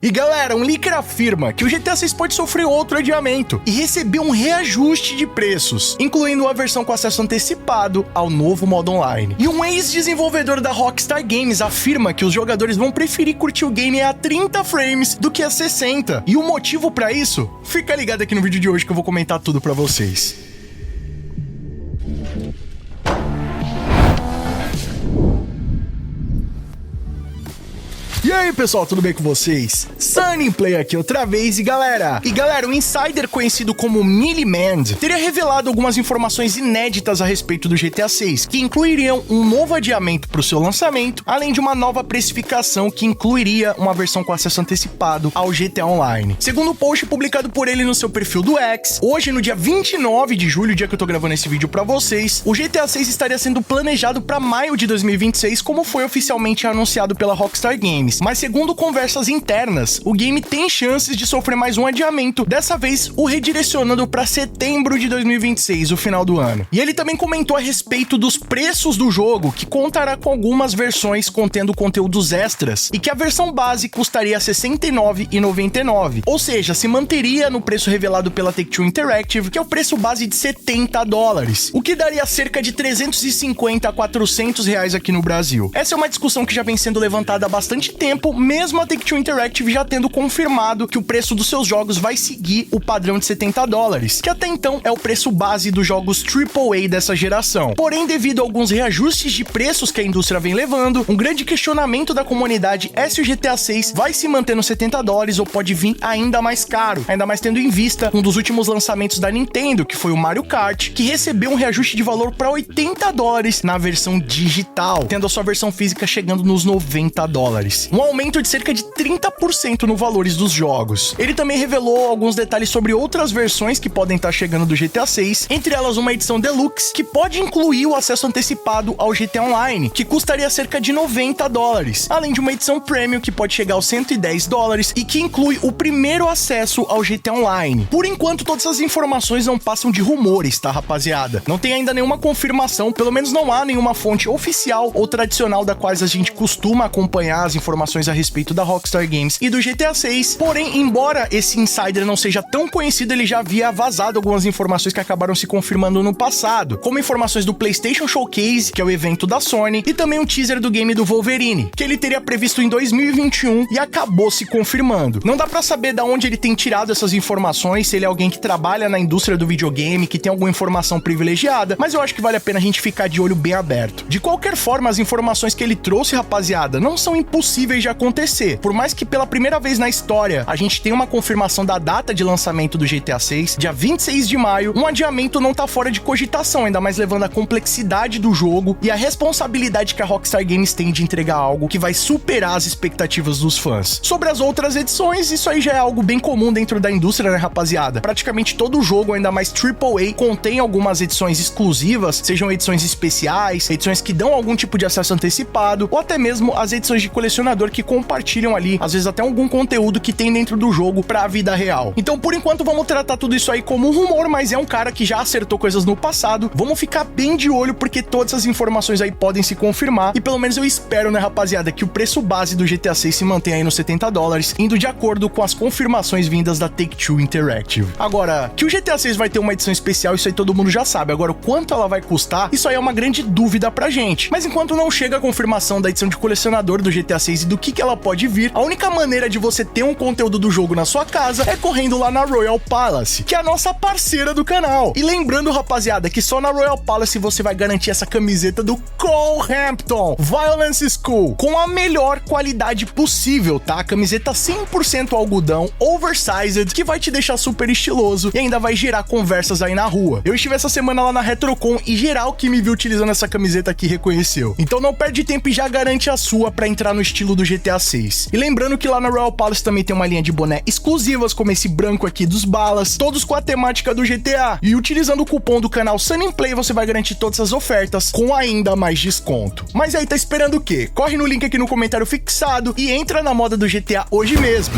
E galera, um leaker afirma que o GTA 6 pode sofrer outro adiamento e receber um reajuste de preços, incluindo a versão com acesso antecipado ao novo modo online. E um ex-desenvolvedor da Rockstar Games afirma que os jogadores vão preferir curtir o game a 30 frames do que a 60. E o motivo pra isso? Fica ligado aqui no vídeo de hoje que eu vou comentar tudo pra vocês. E aí pessoal, tudo bem com vocês? Sunnyplay aqui outra vez e galera, um insider conhecido como Milliman teria revelado algumas informações inéditas a respeito do GTA 6, que incluiriam um novo adiamento para o seu lançamento, além de uma nova precificação que incluiria uma versão com acesso antecipado ao GTA Online. Segundo o post publicado por ele no seu perfil do X, hoje no dia 29 de julho, dia que eu tô gravando esse vídeo para vocês, o GTA 6 estaria sendo planejado para maio de 2026, como foi oficialmente anunciado pela Rockstar Games. Mas segundo conversas internas, o game tem chances de sofrer mais um adiamento, dessa vez o redirecionando para setembro de 2026, o final do ano. E ele também comentou a respeito dos preços do jogo, que contará com algumas versões contendo conteúdos extras, e que a versão base custaria R$ 69,99, ou seja, se manteria no preço revelado pela Take-Two Interactive, que é o preço base de $70, o que daria cerca de 350 a 400 reais aqui no Brasil. Essa é uma discussão que já vem sendo levantada há bastante tempo, mesmo a Take-Two Interactive já tendo confirmado que o preço dos seus jogos vai seguir o padrão de $70, que até então é o preço base dos jogos AAA dessa geração. Porém, devido a alguns reajustes de preços que a indústria vem levando, um grande questionamento da comunidade é se o GTA 6 vai se manter nos $70 ou pode vir ainda mais caro, ainda mais tendo em vista um dos últimos lançamentos da Nintendo, que foi o Mario Kart, que recebeu um reajuste de valor para $80 na versão digital, tendo a sua versão física chegando nos $90. Um aumento de cerca de 30% no valores dos jogos. Ele também revelou alguns detalhes sobre outras versões que podem estar chegando do GTA 6, entre elas uma edição Deluxe, que pode incluir o acesso antecipado ao GTA Online, que custaria cerca de $90, além de uma edição Premium que pode chegar aos $110 e que inclui o primeiro acesso ao GTA Online. Por enquanto, todas essas informações não passam de rumores, tá, rapaziada? Não tem ainda nenhuma confirmação, pelo menos não há nenhuma fonte oficial ou tradicional da qual a gente costuma acompanhar as informações a respeito da Rockstar Games e do GTA 6, porém, embora esse insider não seja tão conhecido, ele já havia vazado algumas informações que acabaram se confirmando no passado, como informações do PlayStation Showcase, que é o evento da Sony, e também um teaser do game do Wolverine, que ele teria previsto em 2021 e acabou se confirmando. Não dá pra saber de onde ele tem tirado essas informações, se ele é alguém que trabalha na indústria do videogame, que tem alguma informação privilegiada, mas eu acho que vale a pena a gente ficar de olho bem aberto. De qualquer forma, as informações que ele trouxe, rapaziada, não são impossíveis de acontecer. Por mais que pela primeira vez na história a gente tenha uma confirmação da data de lançamento do GTA 6, dia 26 de maio, um adiamento não tá fora de cogitação, ainda mais levando a complexidade do jogo e a responsabilidade que a Rockstar Games tem de entregar algo que vai superar as expectativas dos fãs. Sobre as outras edições, isso aí já é algo bem comum dentro da indústria, né, rapaziada? Praticamente todo jogo, ainda mais AAA, contém algumas edições exclusivas, sejam edições especiais, edições que dão algum tipo de acesso antecipado, ou até mesmo as edições de colecionador que compartilham ali, às vezes até algum conteúdo que tem dentro do jogo pra vida real. Então, por enquanto, vamos tratar tudo isso aí como um rumor, mas é um cara que já acertou coisas no passado. Vamos ficar bem de olho, porque todas essas informações aí podem se confirmar, e pelo menos eu espero, né, rapaziada, que o preço base do GTA 6 se mantenha aí nos $70, indo de acordo com as confirmações vindas da Take-Two Interactive. Agora, que o GTA 6 vai ter uma edição especial, isso aí todo mundo já sabe. Agora, o quanto ela vai custar, isso aí é uma grande dúvida pra gente. Mas enquanto não chega a confirmação da edição de colecionador do GTA 6 e do que ela pode vir, a única maneira de você ter um conteúdo do jogo na sua casa é correndo lá na Royal Palace, que é a nossa parceira do canal. E lembrando, rapaziada, que só na Royal Palace você vai garantir essa camiseta do Colehampton Violence School com a melhor qualidade possível, tá? A camiseta 100% algodão, oversized, que vai te deixar super estiloso e ainda vai gerar conversas aí na rua. Eu estive essa semana lá na Retrocon e geral que me viu utilizando essa camiseta aqui reconheceu. Então não perde tempo e já garante a sua pra entrar no estilo do GTA 6. E lembrando que lá na Royal Palace também tem uma linha de boné exclusivas, como esse branco aqui dos balas, todos com a temática do GTA. E utilizando o cupom do canal Sunnyplay, você vai garantir todas as ofertas com ainda mais desconto. Mas aí, tá esperando o quê? Corre no link aqui no comentário fixado e entra na moda do GTA hoje mesmo.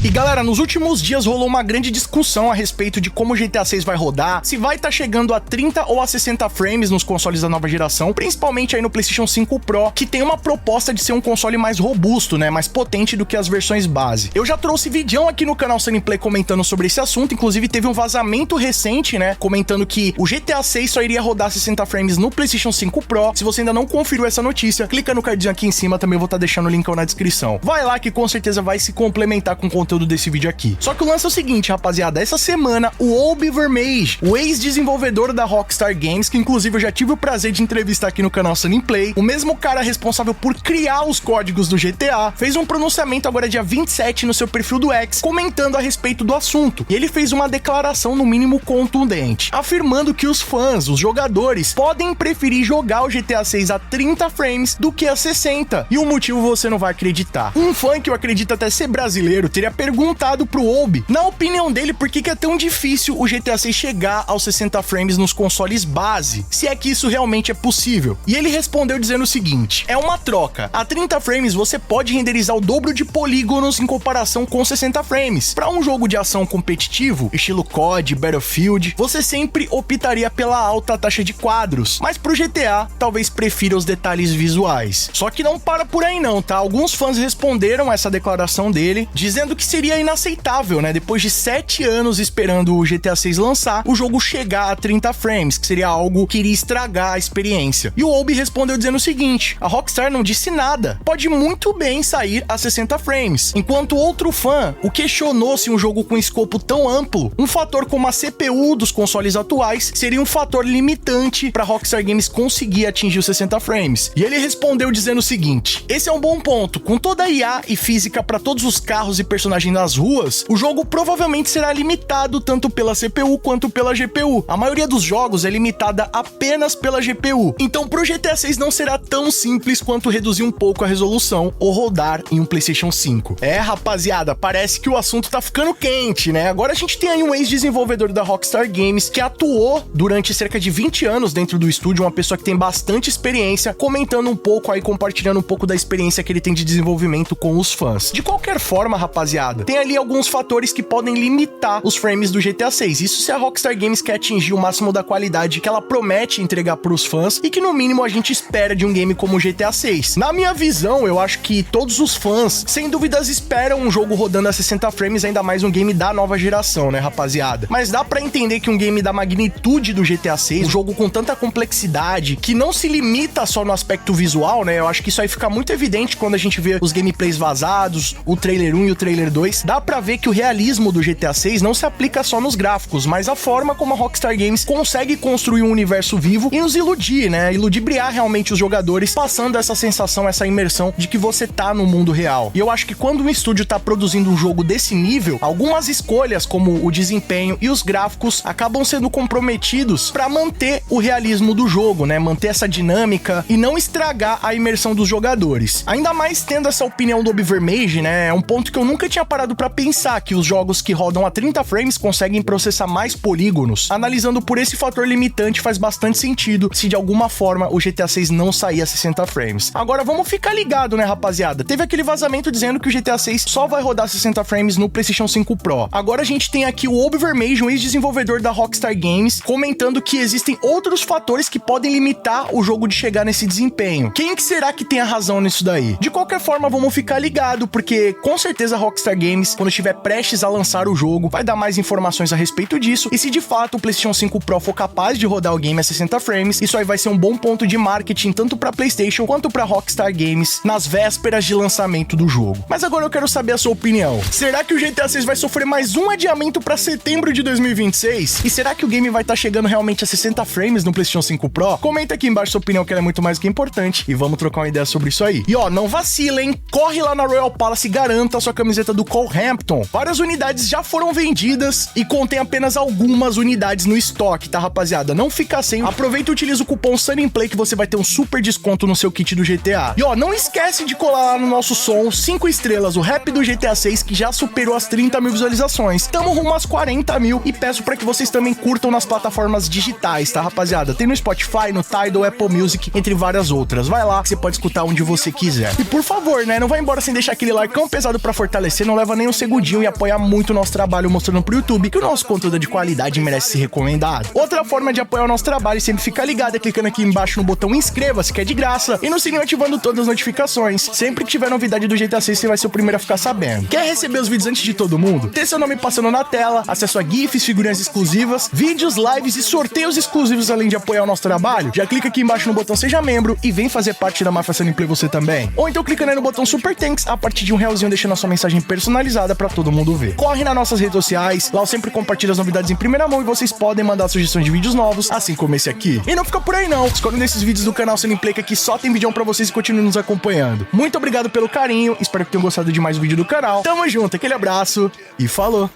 E galera, nos últimos dias rolou uma grande discussão a respeito de como o GTA 6 vai rodar, se vai estar chegando a 30 ou a 60 frames nos consoles da nova geração, principalmente aí no PlayStation 5 Pro, que tem uma proposta de ser um console mais robusto, né, mais potente do que as versões base. Eu já trouxe vídeo aqui no canal Sunny Play comentando sobre esse assunto, inclusive teve um vazamento recente, né, comentando que o GTA 6 só iria rodar 60 frames no PlayStation 5 Pro. Se você ainda não conferiu essa notícia, clica no cardzinho aqui em cima, também vou estar deixando o link na descrição. Vai lá que com certeza vai se complementar com o conteúdo desse vídeo aqui. Só que o lance é o seguinte, rapaziada, essa semana o Obi Vermeij, o ex-desenvolvedor da Rockstar Games, que inclusive eu já tive o prazer de entrevistar aqui no canal Sunny Play, o mesmo cara responsável por criar os códigos do GTA, fez um pronunciamento agora dia 27 no seu perfil do X, comentando a respeito do assunto. E ele fez uma declaração no mínimo contundente, afirmando que os fãs, os jogadores, podem preferir jogar o GTA 6 a 30 frames do que a 60. E o motivo você não vai acreditar. Um fã que eu acredito até ser brasileiro teria perguntado pro Obi, na opinião dele, por que é tão difícil o GTA 6 chegar aos 60 frames nos consoles base, se é que isso realmente é possível. E ele respondeu dizendo o seguinte: é uma troca. A 30 frames você pode renderizar o dobro de polígonos em comparação com 60 frames. Para um jogo de ação competitivo, estilo COD, Battlefield, você sempre optaria pela alta taxa de quadros, mas pro GTA, talvez prefira os detalhes visuais. Só que não para por aí não, tá? Alguns fãs responderam essa declaração dele, dizendo que seria inaceitável, né? Depois de 7 anos esperando o GTA 6 lançar, o jogo chegar a 30 frames, que seria algo que iria estragar a experiência. E o Obi respondeu dizendo o seguinte: a Rockstar não disse nada, pode muito bem sair a 60 frames. Enquanto outro fã o questionou se um jogo com escopo tão amplo, um fator como a CPU dos consoles atuais, seria um fator limitante para Rockstar Games conseguir atingir os 60 frames. E ele respondeu dizendo o seguinte: esse é um bom ponto, com toda a IA e física para todos os carros e personagens nas ruas, o jogo provavelmente será limitado tanto pela CPU quanto pela GPU. A maioria dos jogos é limitada apenas pela GPU, então pro GTA 6 não será tão simples quanto reduzir um pouco a resolução ou rodar em um PlayStation 5. É, rapaziada, parece que o assunto tá ficando quente, né? Agora a gente tem aí um ex-desenvolvedor da Rockstar Games que atuou durante cerca de 20 anos dentro do estúdio, uma pessoa que tem bastante experiência, comentando um pouco aí, compartilhando um pouco da experiência que ele tem de desenvolvimento com os fãs. De qualquer forma, rapaziada, tem ali alguns fatores que podem limitar os frames do GTA 6. Isso se a Rockstar Games quer atingir o máximo da qualidade que ela promete entregar pros fãs e que no mínimo a gente espera de um game como o GTA 6. Na minha visão, eu acho que todos os fãs, sem dúvidas, esperam um jogo rodando a 60 frames, ainda mais um game da nova geração, né, rapaziada? Mas dá pra entender que um game da magnitude do GTA 6, um jogo com tanta complexidade, que não se limita só no aspecto visual, né? Eu acho que isso aí fica muito evidente quando a gente vê os gameplays vazados, o trailer 1 e o trailer 2. Dá pra ver que o realismo do GTA 6 não se aplica só nos gráficos, mas a forma como a Rockstar Games consegue construir um universo vivo e nos iludir, né? Iludibriar realmente os jogadores, passando essa sensação, essa imersão de que você tá no mundo real. E eu acho que quando um estúdio tá produzindo um jogo desse nível, algumas escolhas como o desempenho e os gráficos acabam sendo comprometidos pra manter o realismo do jogo, né? Manter essa dinâmica e não estragar a imersão dos jogadores. Ainda mais tendo essa opinião do Obi Vermeij, né? É um ponto que eu nunca tinha parado pra pensar, que os jogos que rodam a 30 frames conseguem processar mais polígonos. Analisando por esse fator limitante, faz bastante sentido se de alguma forma o GTA 6 não sair a 60 frames. Agora vamos ficar ligado, né, rapaziada? Teve aquele vazamento dizendo que o GTA 6 só vai rodar 60 frames no PlayStation 5 Pro. Agora a gente tem aqui o Obi Vermeij, um ex-desenvolvedor da Rockstar Games, comentando que existem outros fatores que podem limitar o jogo de chegar nesse desempenho. Quem que será que tem a razão nisso daí? De qualquer forma, vamos ficar ligado, porque com certeza a Rockstar Games, quando estiver prestes a lançar o jogo, vai dar mais informações a respeito disso, e se de fato o PlayStation 5 Pro for capaz de rodar o game a 60 frames, isso aí vai ser um bom ponto de marketing tanto pra PlayStation quanto pra Rockstar Games nas vésperas de lançamento do jogo. Mas agora eu quero saber a sua opinião. Será que o GTA 6 vai sofrer mais um adiamento pra setembro de 2026? E será que o game vai estar chegando realmente a 60 frames no PlayStation 5 Pro? Comenta aqui embaixo sua opinião, que ela é muito mais do que importante, e vamos trocar uma ideia sobre isso aí. E ó, não vacila, hein? Corre lá na Royal Palace e garanta a sua camiseta do Cole Hampton. Várias unidades já foram vendidas e contém apenas algumas unidades no estoque, tá, rapaziada? Não fica sem. Aproveita e utiliza o cupom SunnyPlay que você vai ter um super desconto no seu kit do GTA. E ó, não esquece de colar lá no nosso som 5 estrelas, o rap do GTA 6, que já superou as 30 mil visualizações. Tamo rumo às 40 mil e peço pra que vocês também curtam nas plataformas digitais, tá, rapaziada? Tem no Spotify, no Tidal, Apple Music, entre várias outras. Vai lá que você pode escutar onde você quiser. E por favor, né, não vai embora sem deixar aquele like pesado pra fortalecer. não leva nem um segundinho e apoia muito o nosso trabalho, mostrando pro YouTube que o nosso conteúdo é de qualidade e merece ser recomendado. Outra forma de apoiar o nosso trabalho e sempre ficar ligado é clicando aqui embaixo no botão inscreva-se, que é de graça, e no sininho ativando todas as notificações. Sempre que tiver novidade do GTA 6, você vai ser o primeiro a ficar sabendo. Quer receber os vídeos antes de todo mundo? Ter seu nome passando na tela, acesso a GIFs, figurinhas exclusivas, vídeos, lives e sorteios exclusivos, além de apoiar o nosso trabalho? Já clica aqui embaixo no botão seja membro e vem fazer parte da Máfia Sunny Play você também. Ou então clicando aí no botão Super Thanks, a partir de R$1 deixando a sua mensagem personalizada pra todo mundo ver. Corre nas nossas redes sociais, lá eu sempre compartilho as novidades em primeira mão e vocês podem mandar sugestões de vídeos novos, assim como esse aqui. E não fica por aí não, escolhe nesses vídeos do canal Sunny Play que aqui só tem vídeo pra vocês e continuem nos acompanhando. Muito obrigado pelo carinho, espero que tenham gostado de mais um vídeo do canal. Tamo junto, aquele abraço e falou!